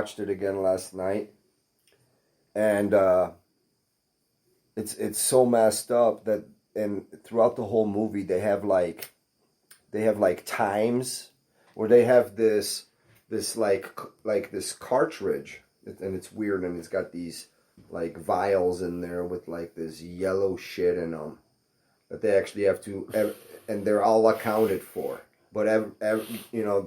watched it again last night, and it's so messed up that, and throughout the whole movie they have like times where they have this like this cartridge, and it's weird, and it's got these like vials in there with like this yellow shit in them that they actually have to, and they're all accounted for. But you know,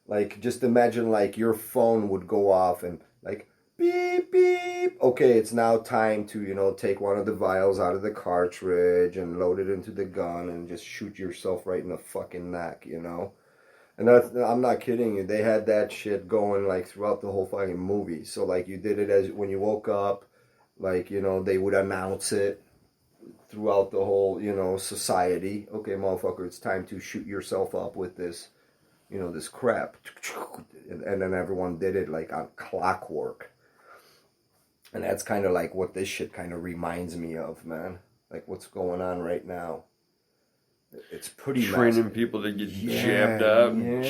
like just imagine like your phone would go off and like beep beep. Okay, it's now time to, you know, take one of the vials out of the cartridge and load it into the gun and just shoot yourself right in the fucking neck, you know. And that's, I'm not kidding you. They had that shit going like throughout the whole fucking movie. So like you did it as when you woke up, like, you know, they would announce it throughout the whole, you know, society. Okay, motherfucker, it's time to shoot yourself up with this, you know, this crap. And then everyone did it like on clockwork. And that's kind of like what this shit kind of reminds me of, man. Like what's going on right now. It's pretty training massive. people to get jabbed up, yeah.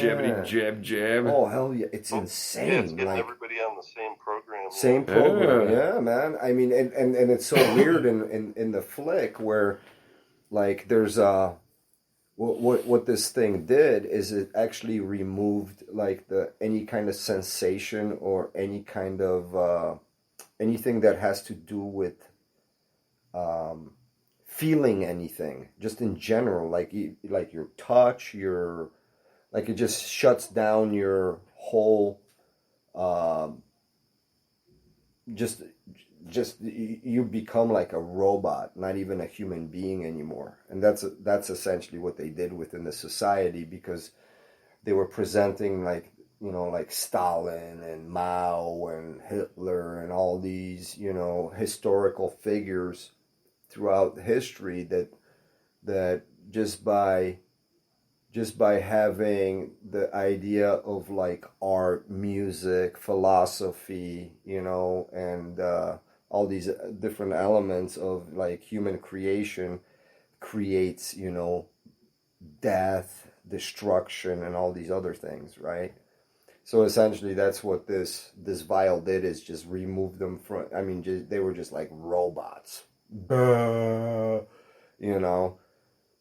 jab. Oh hell yeah, it's insane. Yeah, it's getting like everybody on the same program. same program, yeah, man. I mean, and it's so weird in the flick where like there's what this thing did is it actually removed like the any kind of sensation or any kind of anything that has to do with feeling anything, just in general, like your touch, your like it just shuts down your whole just you become like a robot, not even a human being anymore. And that's essentially what they did within the society, because they were presenting like, you know, like Stalin and Mao and Hitler and all these, you know, historical figures throughout history that just by having the idea of like art, music, philosophy, you know, and all these different elements of like human creation creates, you know, death, destruction, and all these other things, right? So essentially that's what this vial did, is just remove them from, I mean, they were just like robots. You know,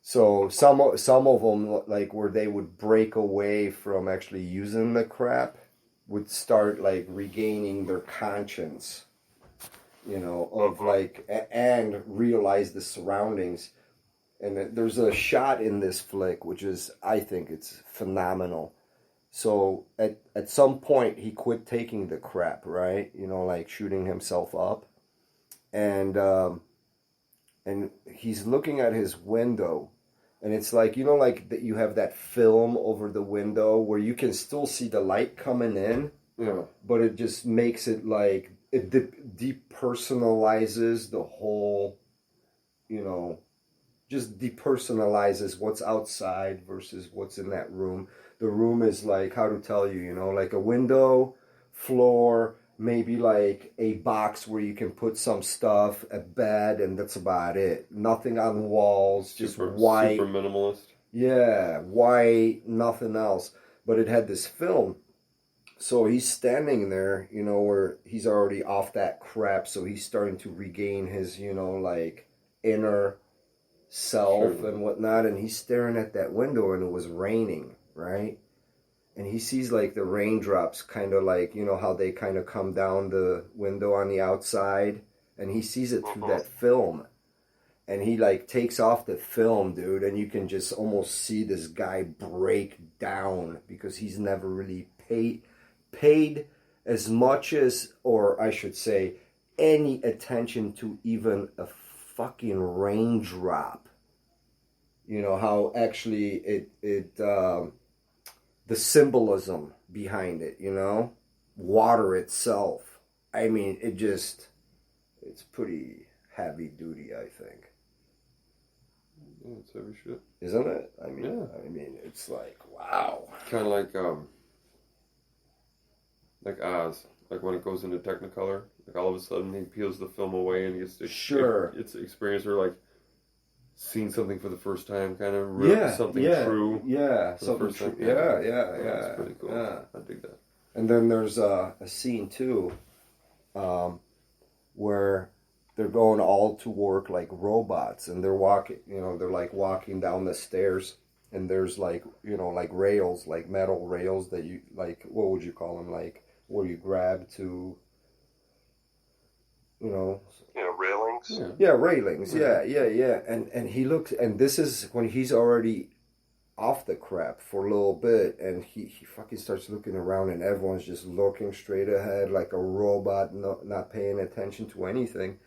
so some of them, like where they would break away from actually using the crap, would start like regaining their conscience, you know, of like, and realize the surroundings. And there's a shot in this flick which is, I think it's phenomenal. So at some point he quit taking the crap, right? You know, like shooting himself up, and he's looking at his window, and it's like, you know, like that you have that film over the window where you can still see the light coming in, Yeah. but it just makes it like it depersonalizes the whole, you know, just depersonalizes what's outside versus what's in that room. The room is like, how to tell you, you know, like a window, floor, maybe like a box where you can put some stuff, a bed, and that's about it. Nothing on the walls, just white. Super minimalist. Yeah, white, nothing else. But it had this film. So he's standing there, you know, where he's already off that crap, so he's starting to regain his, you know, like inner self and whatnot, and he's staring at that window, and it was raining, right? And he sees like the raindrops kind of like, you know, how they kind of come down the window on the outside, and he sees it through that film. And he like takes off the film, dude, and you can just almost see this guy break down, because he's never really paid as much as, or I should say, any attention to even a fucking raindrop. You know, how actually the symbolism behind it, you know, water itself. I mean, it's pretty heavy duty, I think. Yeah, it's heavy shit. Isn't it? I mean, yeah. I mean, it's like, wow. Kind of like Oz, like when it goes into Technicolor, like all of a sudden he peels the film away and he gets to it's an experience where like seeing something for the first time, kind of something true. Yeah, something true. Yeah. That's pretty cool. Yeah. I dig that. And then there's a scene too, where they're going all to work like robots, and they're walking, they're like walking down the stairs, and there's like, like rails, like metal rails that you, like, what would you call them? Like, where you grab to, railings. Yeah, railings. Yeah. And he looks, and this is when he's already off the crap for a little bit, and he fucking starts looking around, and everyone's just looking straight ahead like a robot, not paying attention to anything.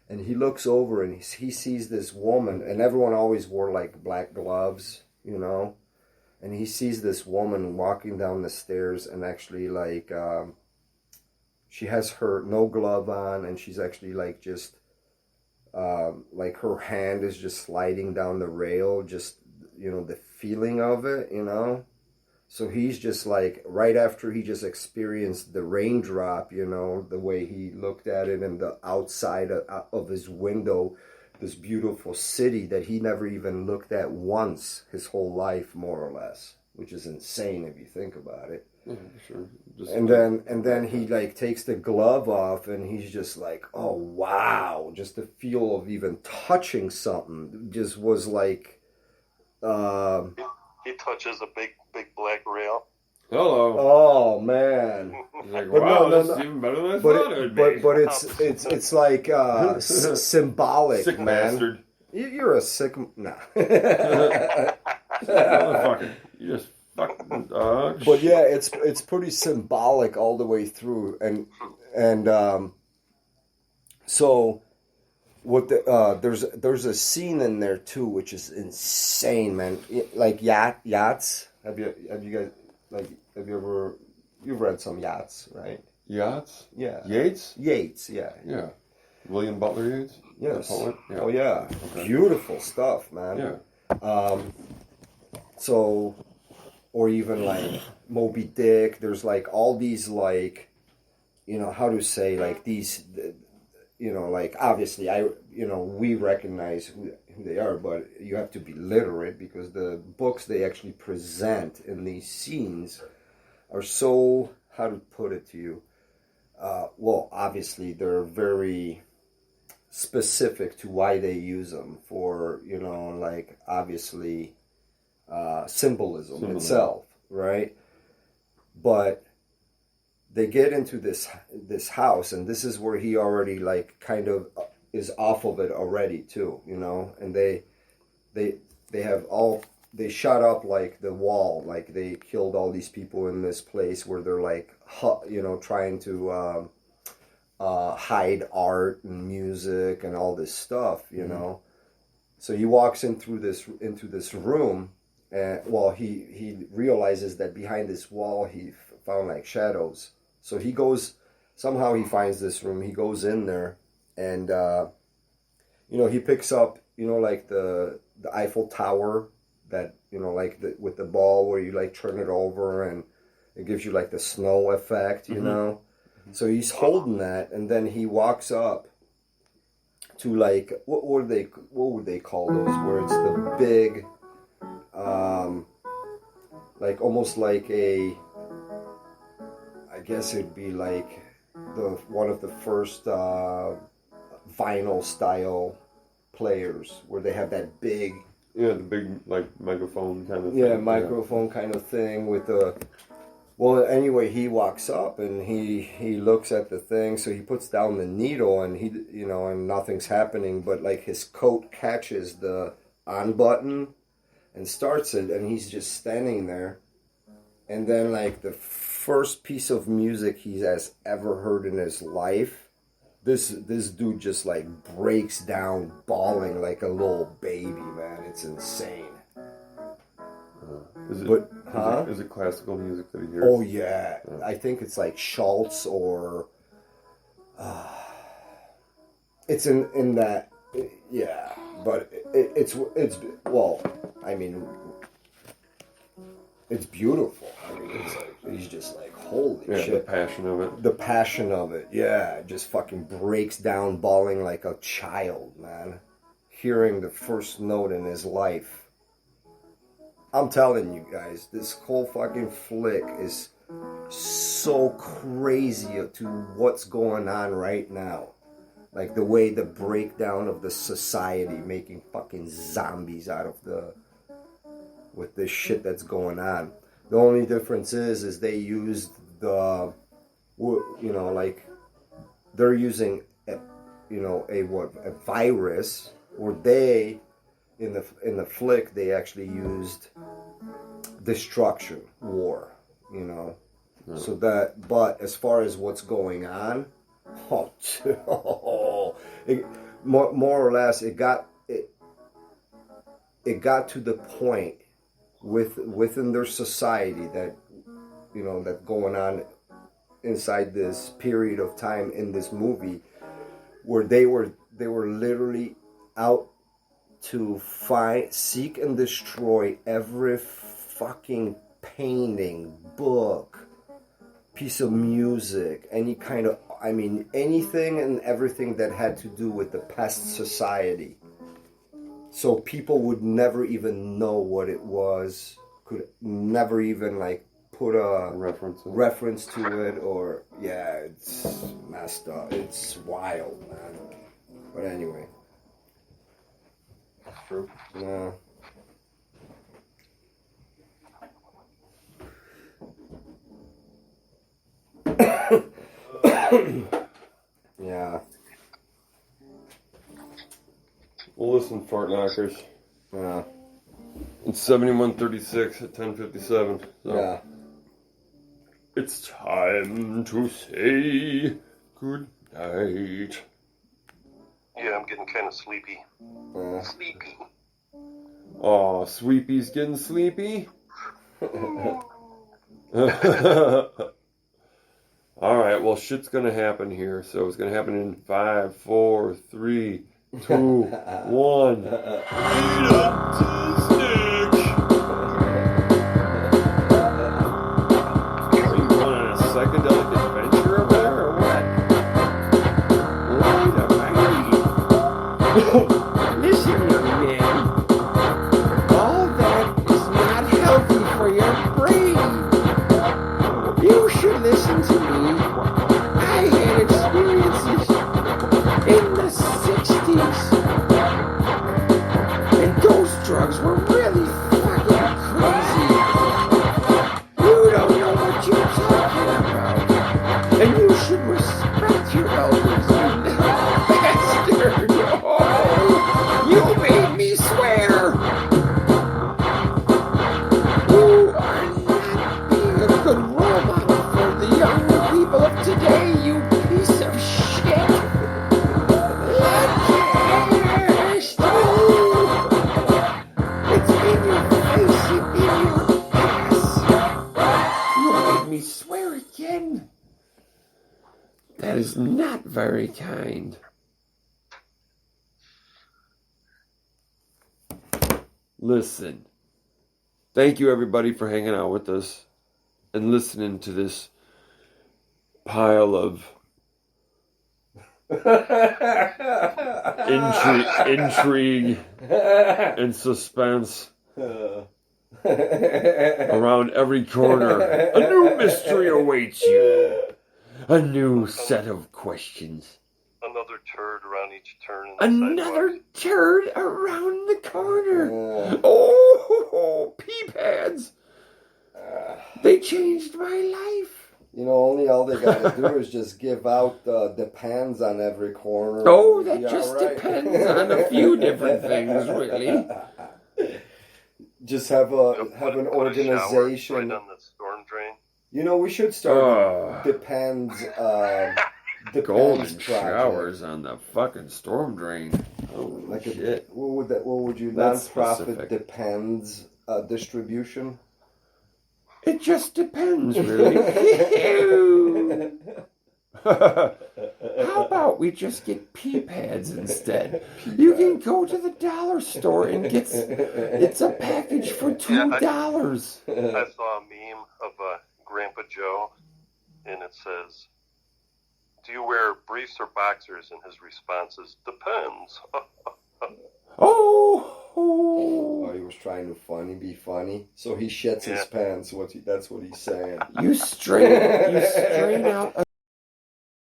And he looks over and he sees this woman, and everyone always wore like black gloves, and he sees this woman walking down the stairs, and actually like she has her no glove on, and she's actually like just like her hand is just sliding down the rail, just the feeling of it, So he's just like, right after he just experienced the raindrop, the way he looked at it, and the outside of his window, this beautiful city that he never even looked at once his whole life, more or less, which is insane if you think about it. Yeah, sure. And then he like takes the glove off, and he's just like, oh wow, just the feel of even touching something just was like. He touches a big black rail. Hello. Oh man. He's like, wow, no, that's even better than I thought it would be. But it's like symbolic, sick man. bastard. You're a sick. Nah. Motherfucker. You just fucking dog. But yeah, it's pretty symbolic all the way through, and so. What there's a scene in there too, which is insane, man. Like yachts. Have you guys you've read some yachts, right? Yachts? Yeah. Yates? Yates, yeah. Yeah. William Butler Yeats? Yes. The poet? Yeah. Oh yeah. Okay. Beautiful stuff, man. Yeah. So, or even like Moby Dick. There's like all these like, how to say, like these. Like obviously we recognize who they are, but you have to be literate, because the books they actually present in these scenes are so, how to put it to you, well, obviously they're very specific to why they use them for, like obviously symbolism itself, right? But they get into this house, and this is where he already like kind of is off of it already too, and they shot up like the wall, like they killed all these people in this place where they're like trying to hide art and music and all this stuff, So he walks into this room, and he realizes that behind this wall he found like shadows. So he goes, somehow he finds this room, he goes in there, and, he picks up, like the Eiffel Tower, that, like with the ball where you like turn it over and it gives you like the snow effect, So he's holding that, and then he walks up to like, what would they call those, where it's the big, like almost like a, I guess it'd be like one of the first vinyl style players, where they have that big, the big like microphone kind of thing. Yeah, microphone kind of thing with the. Well, anyway, he walks up and he looks at the thing, so he puts down the needle, and he and nothing's happening, but like his coat catches the on button and starts it, and he's just standing there, and then like the first piece of music he has ever heard in his life, this dude just like breaks down bawling like a little baby, man. It's insane. Is it classical music that he hears? Oh yeah, I think it's like Schultz, or it's in that, yeah. But it's well, I mean, it's beautiful. I mean, it's like, he's just like, holy shit. The passion of it. The passion of it, yeah. Just fucking breaks down bawling like a child, man. Hearing the first note in his life. I'm telling you guys, this whole fucking flick is so crazy to what's going on right now. Like the way the breakdown of the society, making fucking zombies out of with this shit that's going on. The only difference is they used like they're using a virus, or they in the flick they actually used destruction, war, Yeah. So that, but as far as what's going on, more or less, it got to the point within their society that that going on inside this period of time in this movie, where they were literally out to seek and destroy every fucking painting, book, piece of music, any kind of, anything and everything that had to do with the past society. So people would never even know what it was, could never even like put a reference to it, or it's messed up. It's wild, man. But anyway. True. Yeah. Yeah. Well, listen, fart knockers. Yeah. It's 71:36 at 10:57. So Yeah. it's time to say good night. Yeah, I'm getting kind of sleepy. Sleepy. Aw, Sweepy's getting sleepy. Alright, well, shit's gonna happen here. So it's gonna happen in 5, 4, 3, 2, 1. Lead up to the stick. Are you going on a psychedelic adventure over there, or what? Wait a minute. Listen, young man. All that is not healthy for your brain. You should listen to me. I had experiences in the 60s. And those drugs were really fucking crazy. You don't know what you're talking about. And you should respect your elders, you bastard. Oh, you made me swear. You are not being a good role model for the young people of today, you piece of shit. Let cash through. It's in your face and in your ass. You made me swear again. That is not very kind. Listen, thank you everybody for hanging out with us and listening to this pile of intrigue and suspense around every corner. A new mystery awaits you. A new set of questions. Another turd around each turn. In the Another sidewalk. turd around the corner. Yeah. Oh, pee pads. They changed my life. All they gotta do is just give out depends on every corner. Oh, that Yeah, just right. depends on a few different things, really. Just have an Put a organization. shower right on the storm drain. We should start depends. Golden Depends project. showers on the fucking storm drain. Holy Like shit. what would you That's nonprofit specific. depends distribution? It just depends, really. How about we just get pee pads instead? You can go to the dollar store and get. It's a package for $2. I saw a meme of Grandpa Joe, and it says, "Do you wear briefs or boxers?" And his response is, "Depends." Oh, he was trying to be funny. So he shits his pants. That's what he's saying. You straight out